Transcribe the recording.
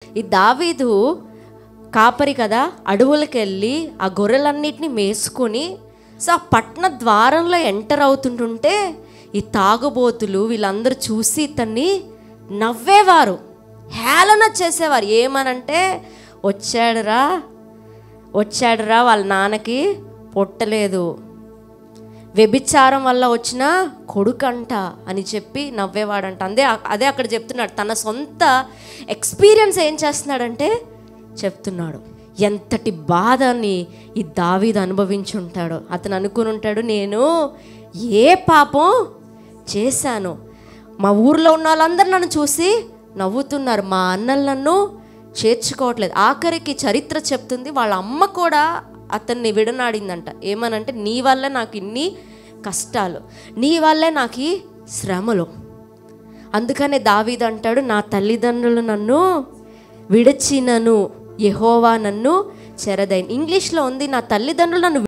ఈ దావీదు కాపరి కదా, అడవులకు వెళ్ళి ఆ గొర్రెలన్నిటిని మేసుకొని సో ఆ పట్టణ ద్వారంలో ఎంటర్ అవుతుంటుంటే ఈ తాగుబోతులు వీళ్ళందరూ చూసి ఇతన్ని నవ్వేవారు, హేళన చేసేవారు. ఏమనంటే వచ్చాడురా వాళ్ళ నాన్నకి పొట్టలేదు, వ్యభిచారం వల్ల వచ్చిన కొడుకంట అని చెప్పి నవ్వేవాడంట. అదే అక్కడ చెప్తున్నాడు. తన సొంత ఎక్స్పీరియన్స్ ఏం చేస్తున్నాడంటే చెప్తున్నాడు. ఎంతటి బాధని ఈ దావీదు అనుభవించి ఉంటాడో. అతను అనుకుని ఉంటాడు, నేను ఏ పాపం చేశాను, మా ఊర్లో ఉన్న వాళ్ళందరూ నన్ను చూసి నవ్వుతున్నారు, మా అన్నలు నన్ను చేర్చుకోవట్లేదు. ఆఖరికి చరిత్ర చెప్తుంది, వాళ్ళ అమ్మ కూడా అతన్ని విడనాడిందంట. ఏమనంటే నీ వల్లే నాకు ఇన్ని కష్టాలు, నీ వల్లే నాకు ఈ శ్రమలు. అందుకనే దావీదు అంటాడు, నా తల్లిదండ్రులు నన్ను విడిచినను యెహోవా నన్ను చెరదైన. ఇంగ్లీష్లో ఉంది, నా తల్లిదండ్రులు నన్ను